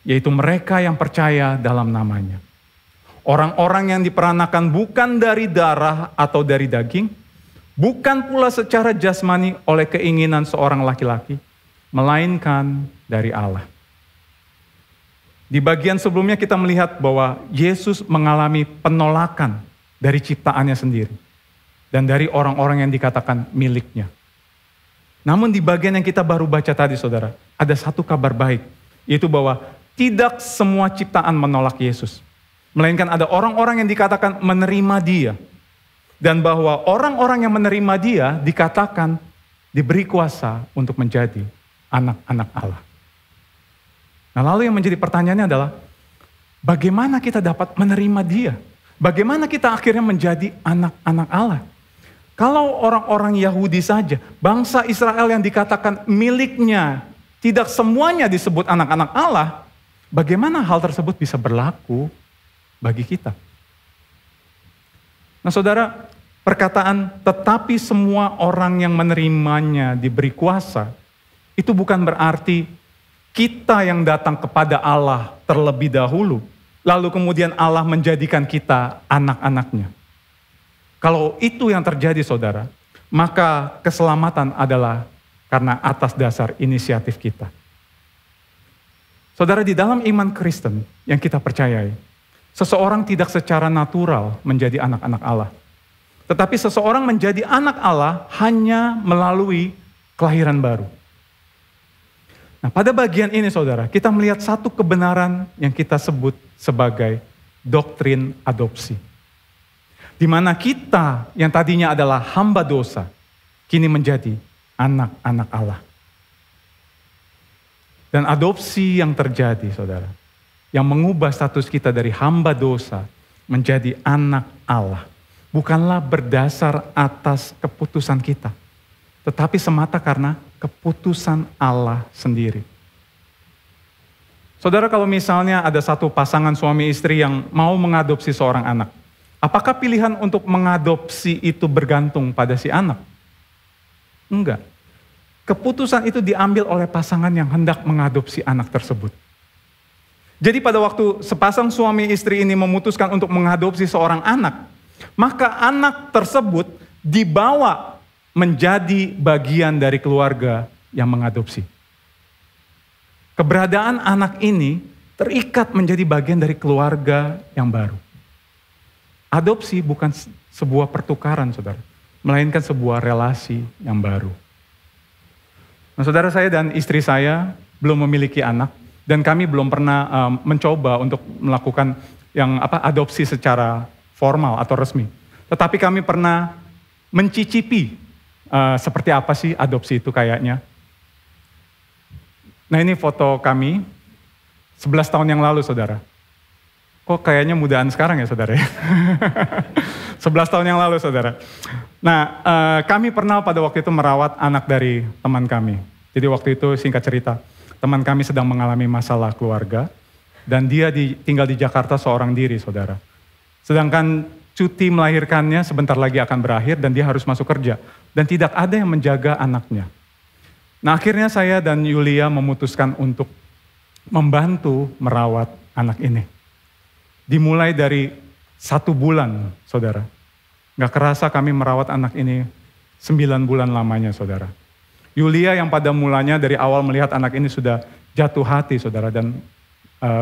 yaitu mereka yang percaya dalam namanya. Orang-orang yang diperanakan bukan dari darah atau dari daging, bukan pula secara jasmani oleh keinginan seorang laki-laki, melainkan dari Allah. Di bagian sebelumnya kita melihat bahwa Yesus mengalami penolakan dari ciptaannya sendiri dan dari orang-orang yang dikatakan miliknya. Namun di bagian yang kita baru baca tadi saudara, ada satu kabar baik, yaitu bahwa tidak semua ciptaan menolak Yesus. Melainkan ada orang-orang yang dikatakan menerima Dia. Dan bahwa orang-orang yang menerima Dia dikatakan diberi kuasa untuk menjadi anak-anak Allah. Nah, lalu yang menjadi pertanyaannya adalah, bagaimana kita dapat menerima Dia? Bagaimana kita akhirnya menjadi anak-anak Allah? Kalau orang-orang Yahudi saja, bangsa Israel yang dikatakan miliknya, tidak semuanya disebut anak-anak Allah, bagaimana hal tersebut bisa berlaku bagi kita? Nah saudara, perkataan tetapi semua orang yang menerimanya diberi kuasa, itu bukan berarti kita yang datang kepada Allah terlebih dahulu, lalu kemudian Allah menjadikan kita anak-anaknya. Kalau itu yang terjadi saudara, maka keselamatan adalah karena atas dasar inisiatif kita. Saudara, di dalam iman Kristen yang kita percayai, seseorang tidak secara natural menjadi anak-anak Allah. Tetapi seseorang menjadi anak Allah hanya melalui kelahiran baru. Nah, pada bagian ini saudara, kita melihat satu kebenaran yang kita sebut sebagai doktrin adopsi. Di mana kita yang tadinya adalah hamba dosa, kini menjadi anak-anak Allah. Dan adopsi yang terjadi saudara, yang mengubah status kita dari hamba dosa menjadi anak Allah, bukanlah berdasar atas keputusan kita, tetapi semata karena keputusan Allah sendiri. Saudara, kalau misalnya ada satu pasangan suami istri yang mau mengadopsi seorang anak, Apakah pilihan untuk mengadopsi itu bergantung pada si anak? Enggak. Keputusan itu diambil oleh pasangan yang hendak mengadopsi anak tersebut. Jadi pada waktu sepasang suami istri ini memutuskan untuk mengadopsi seorang anak, maka anak tersebut dibawa menjadi bagian dari keluarga yang mengadopsi. Keberadaan anak ini terikat menjadi bagian dari keluarga yang baru. Adopsi bukan sebuah pertukaran, saudara, melainkan sebuah relasi yang baru. Nah, saudara, saya dan istri saya belum memiliki anak, dan kami belum pernah mencoba untuk melakukan adopsi secara formal atau resmi. Tetapi kami pernah mencicipi seperti apa sih adopsi itu kayaknya. Nah, ini foto kami 11 tahun yang lalu, saudara. Kok kayaknya mudaan sekarang ya, saudara? 11 tahun yang lalu, saudara. Nah, kami pernah pada waktu itu merawat anak dari teman kami. Jadi waktu itu singkat cerita, teman kami sedang mengalami masalah keluarga, dan dia tinggal di Jakarta seorang diri, saudara. Sedangkan cuti melahirkannya sebentar lagi akan berakhir, dan dia harus masuk kerja. Dan tidak ada yang menjaga anaknya. Nah, akhirnya saya dan Yulia memutuskan untuk membantu merawat anak ini. Dimulai dari 1 bulan, saudara. Gak kerasa kami merawat anak ini 9 bulan lamanya, saudara. Yulia yang pada mulanya dari awal melihat anak ini sudah jatuh hati, saudara, dan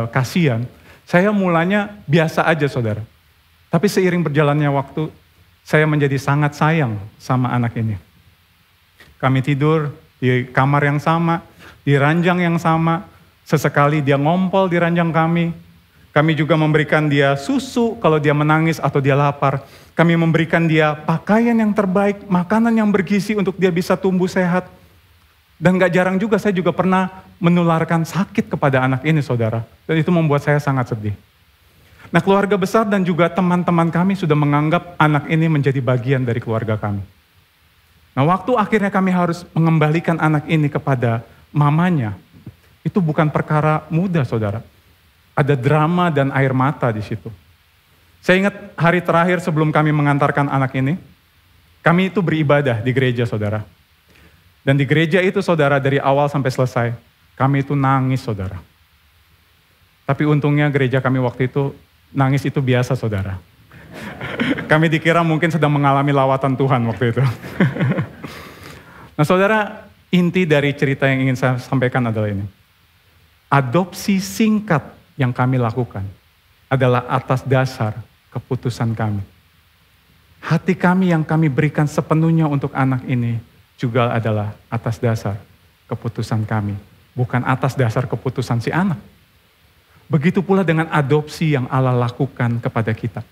kasihan. Saya mulanya biasa aja, saudara. Tapi seiring berjalannya waktu, saya menjadi sangat sayang sama anak ini. Kami tidur di kamar yang sama, di ranjang yang sama. Sesekali dia ngompol di ranjang kami. Kami juga memberikan dia susu kalau dia menangis atau dia lapar. Kami memberikan dia pakaian yang terbaik, makanan yang bergizi untuk dia bisa tumbuh sehat. Dan gak jarang juga saya juga pernah menularkan sakit kepada anak ini, saudara. Dan itu membuat saya sangat sedih. Nah, keluarga besar dan juga teman-teman kami sudah menganggap anak ini menjadi bagian dari keluarga kami. Nah, waktu akhirnya kami harus mengembalikan anak ini kepada mamanya, itu bukan perkara mudah, saudara. Ada drama dan air mata di situ. Saya ingat hari terakhir sebelum kami mengantarkan anak ini, kami itu beribadah di gereja, saudara. Dan di gereja itu, saudara, dari awal sampai selesai, kami itu nangis, saudara. Tapi untungnya gereja kami waktu itu, nangis itu biasa, saudara. Kami dikira mungkin sedang mengalami lawatan Tuhan waktu itu. Nah, saudara, inti dari cerita yang ingin saya sampaikan adalah ini. Adopsi singkat yang kami lakukan adalah atas dasar keputusan kami. Hati kami yang kami berikan sepenuhnya untuk anak ini juga adalah atas dasar keputusan kami, bukan atas dasar keputusan si anak. Begitu pula dengan adopsi yang Allah lakukan kepada kita.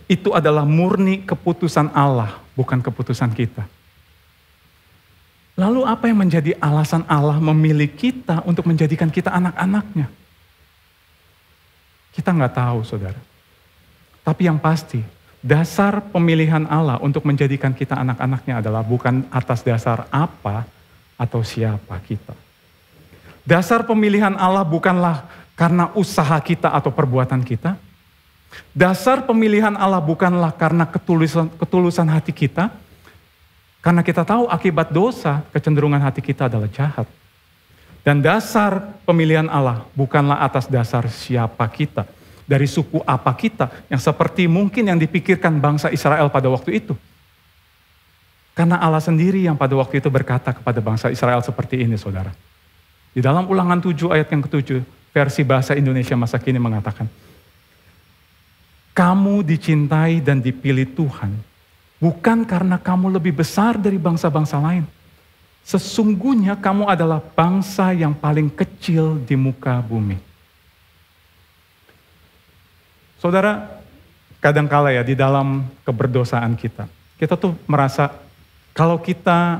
Itu adalah murni keputusan Allah, bukan keputusan kita. Lalu apa yang menjadi alasan Allah memilih kita untuk menjadikan kita anak-anaknya? Kita nggak tahu, saudara. Tapi yang pasti, dasar pemilihan Allah untuk menjadikan kita anak-anaknya adalah bukan atas dasar apa atau siapa kita. Dasar pemilihan Allah bukanlah karena usaha kita atau perbuatan kita. Dasar pemilihan Allah bukanlah karena ketulusan hati kita. Karena kita tahu akibat dosa, kecenderungan hati kita adalah jahat. Dan dasar pemilihan Allah bukanlah atas dasar siapa kita, dari suku apa kita, yang seperti mungkin yang dipikirkan bangsa Israel pada waktu itu. Karena Allah sendiri yang pada waktu itu berkata kepada bangsa Israel seperti ini, saudara. Di dalam Ulangan 7 ayat yang ke-7, versi bahasa Indonesia masa kini mengatakan, kamu dicintai dan dipilih Tuhan, bukan karena kamu lebih besar dari bangsa-bangsa lain. Sesungguhnya kamu adalah bangsa yang paling kecil di muka bumi. Saudara, kadangkala ya di dalam keberdosaan kita tuh merasa kalau kita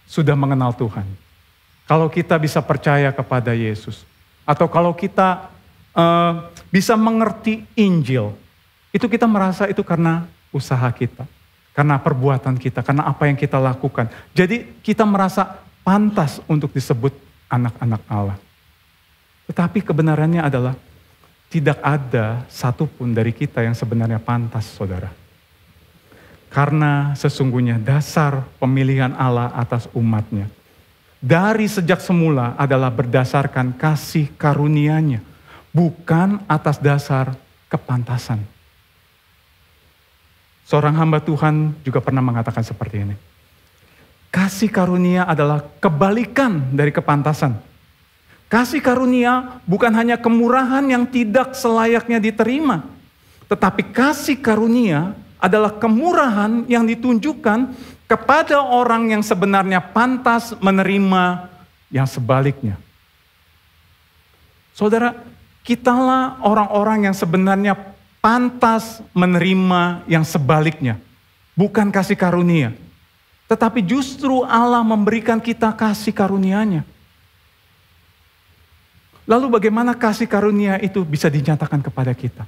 sudah mengenal Tuhan, kalau kita bisa percaya kepada Yesus, atau kalau kita bisa mengerti Injil, itu kita merasa itu karena usaha kita. Karena perbuatan kita, karena apa yang kita lakukan. Jadi kita merasa pantas untuk disebut anak-anak Allah. Tetapi kebenarannya adalah tidak ada satupun dari kita yang sebenarnya pantas, saudara. Karena sesungguhnya dasar pemilihan Allah atas umatnya dari sejak semula adalah berdasarkan kasih karunia-Nya, bukan atas dasar kepantasan. Seorang hamba Tuhan juga pernah mengatakan seperti ini. Kasih karunia adalah kebalikan dari kepantasan. Kasih karunia bukan hanya kemurahan yang tidak selayaknya diterima, tetapi kasih karunia adalah kemurahan yang ditunjukkan kepada orang yang sebenarnya pantas menerima yang sebaliknya. Saudara, kitalah orang-orang yang sebenarnya pantas menerima yang sebaliknya, bukan kasih karunia. Tetapi justru Allah memberikan kita kasih karunia-Nya. Lalu bagaimana kasih karunia itu bisa dinyatakan kepada kita?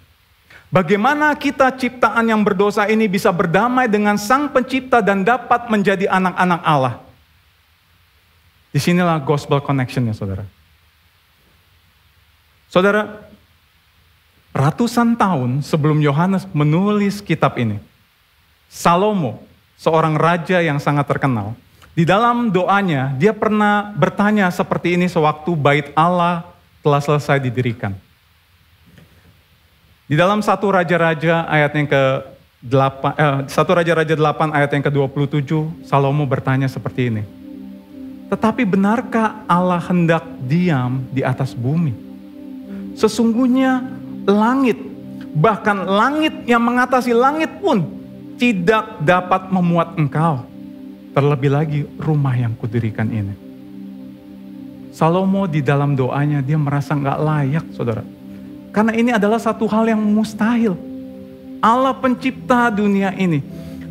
Bagaimana kita ciptaan yang berdosa ini bisa berdamai dengan Sang Pencipta dan dapat menjadi anak-anak Allah? Disinilah gospel connection-nya, saudara. Saudara, ratusan tahun sebelum Yohanes menulis kitab ini, Salomo, seorang raja yang sangat terkenal, di dalam doanya dia pernah bertanya seperti ini sewaktu bait Allah telah selesai didirikan. Di dalam 1 Raja-Raja ayat yang ke-8, 1 Raja-Raja 8 ayat yang ke-27, Salomo bertanya seperti ini. Tetapi benarkah Allah hendak diam di atas bumi? Sesungguhnya langit, bahkan langit yang mengatasi langit pun tidak dapat memuat engkau. Terlebih lagi rumah yang kudirikan ini. Salomo di dalam doanya dia merasa gak layak, saudara. Karena ini adalah satu hal yang mustahil. Allah pencipta dunia ini.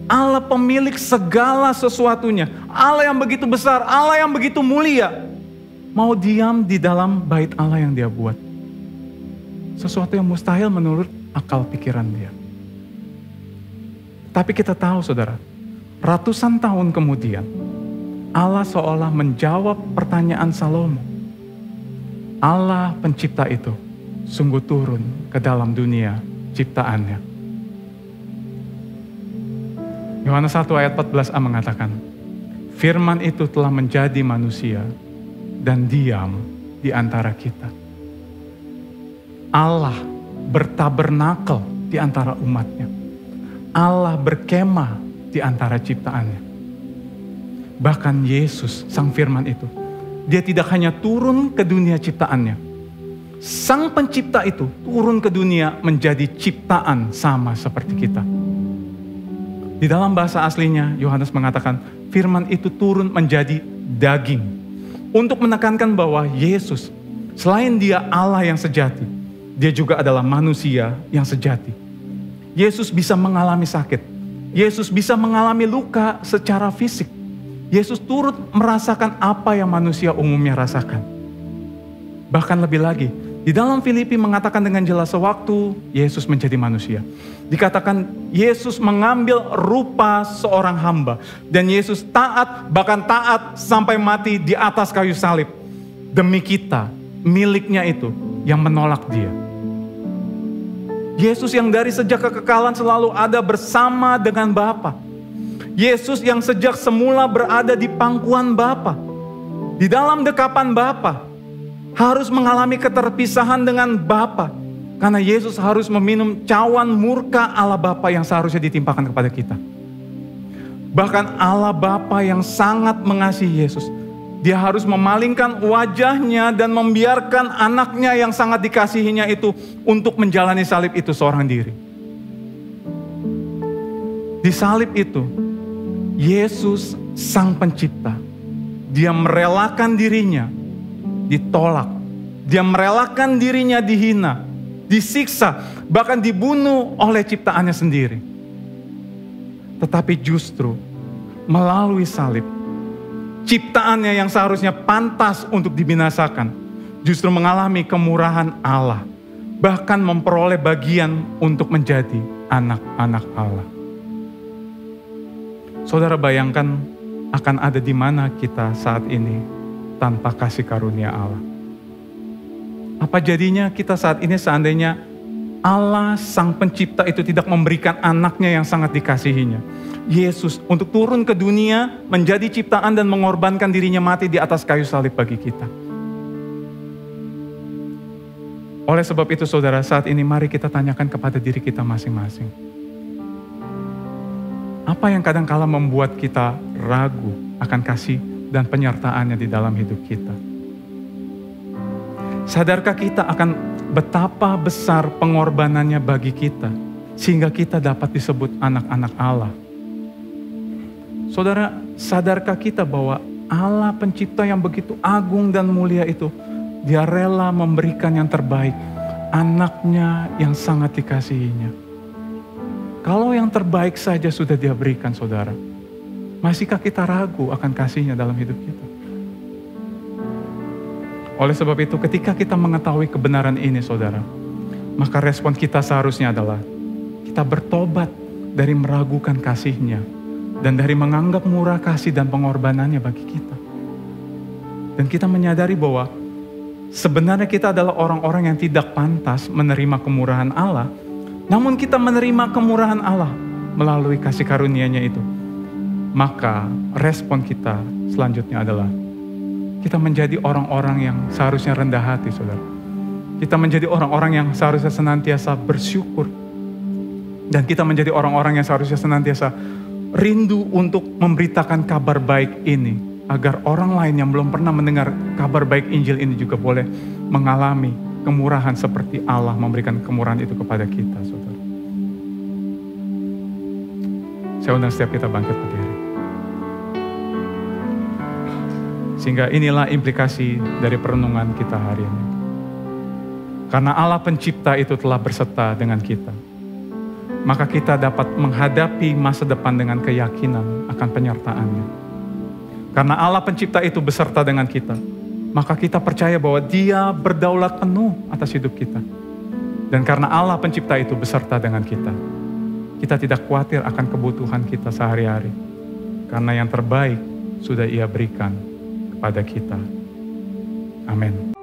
Allah pemilik segala sesuatunya. Allah yang begitu besar, Allah yang begitu mulia. Mau diam di dalam bait Allah yang dia buat. Sesuatu yang mustahil menurut akal pikiran dia. Tapi kita tahu, saudara, ratusan tahun kemudian, Allah seolah menjawab pertanyaan Salomo. Allah pencipta itu sungguh turun ke dalam dunia ciptaannya. Yohanes 1 ayat 14a mengatakan, firman itu telah menjadi manusia dan diam di antara kita. Allah bertabernakel di antara umatnya. Allah berkemah di antara ciptaannya. Bahkan Yesus, Sang Firman itu, dia tidak hanya turun ke dunia ciptaannya. Sang Pencipta itu turun ke dunia menjadi ciptaan sama seperti kita. Di dalam bahasa aslinya, Yohanes mengatakan, firman itu turun menjadi daging. Untuk menekankan bahwa Yesus, selain dia Allah yang sejati, dia juga adalah manusia yang sejati. Yesus bisa mengalami sakit. Yesus bisa mengalami luka secara fisik. Yesus turut merasakan apa yang manusia umumnya rasakan. Bahkan lebih lagi, di dalam Filipi mengatakan dengan jelas sewaktu Yesus menjadi manusia. Dikatakan Yesus mengambil rupa seorang hamba. Dan Yesus taat, bahkan taat sampai mati di atas kayu salib. Demi kita, miliknya itu yang menolak dia. Yesus yang dari sejak kekekalan selalu ada bersama dengan Bapa. Yesus yang sejak semula berada di pangkuan Bapa. Di dalam dekapan Bapa. Harus mengalami keterpisahan dengan Bapa. Karena Yesus harus meminum cawan murka Allah Bapa yang seharusnya ditimpakan kepada kita. Bahkan Allah Bapa yang sangat mengasihi Yesus. Dia harus memalingkan wajahnya dan membiarkan anaknya yang sangat dikasihinya itu untuk menjalani salib itu seorang diri. Di salib itu, Yesus Sang Pencipta, dia merelakan dirinya ditolak. Dia merelakan dirinya dihina, disiksa, bahkan dibunuh oleh ciptaannya sendiri. Tetapi justru melalui salib, ciptaannya yang seharusnya pantas untuk dibinasakan, justru mengalami kemurahan Allah, bahkan memperoleh bagian untuk menjadi anak-anak Allah. Saudara bayangkan akan ada di mana kita saat ini tanpa kasih karunia Allah. Apa jadinya kita saat ini seandainya Allah Sang Pencipta itu tidak memberikan anaknya yang sangat dikasihinya, Yesus, untuk turun ke dunia, menjadi ciptaan dan mengorbankan dirinya mati di atas kayu salib bagi kita. Oleh sebab itu saudara, saat ini mari kita tanyakan kepada diri kita masing-masing. Apa yang kadang-kala membuat kita ragu akan kasih dan penyertaannya di dalam hidup kita? Sadarkah kita akan betapa besar pengorbanannya bagi kita, sehingga kita dapat disebut anak-anak Allah? Saudara, sadarkah kita bahwa Allah Pencipta yang begitu agung dan mulia itu, Dia rela memberikan yang terbaik, anaknya yang sangat dikasihinya. Kalau yang terbaik saja sudah Dia berikan, saudara, masihkah kita ragu akan kasihnya dalam hidup kita? Oleh sebab itu, ketika kita mengetahui kebenaran ini, saudara, maka respon kita seharusnya adalah kita bertobat dari meragukan kasih-Nya dan dari menganggap murah kasih dan pengorbanannya bagi kita. Dan kita menyadari bahwa sebenarnya kita adalah orang-orang yang tidak pantas menerima kemurahan Allah, namun kita menerima kemurahan Allah melalui kasih karunia-Nya itu. Maka respon kita selanjutnya adalah kita menjadi orang-orang yang seharusnya rendah hati, saudara. Kita menjadi orang-orang yang seharusnya senantiasa bersyukur. Dan kita menjadi orang-orang yang seharusnya senantiasa rindu untuk memberitakan kabar baik ini, agar orang lain yang belum pernah mendengar kabar baik Injil ini juga boleh mengalami kemurahan seperti Allah memberikan kemurahan itu kepada kita, saudara. Saya undang setiap kita bangkit berdiri. Sehingga inilah implikasi dari perenungan kita hari ini. Karena Allah Pencipta itu telah berserta dengan kita, maka kita dapat menghadapi masa depan dengan keyakinan akan penyertaan-Nya. Karena Allah Pencipta itu beserta dengan kita, maka kita percaya bahwa Dia berdaulat penuh atas hidup kita. Dan karena Allah Pencipta itu beserta dengan kita, kita tidak khawatir akan kebutuhan kita sehari-hari. Karena yang terbaik sudah Ia berikan pada kita. Amin.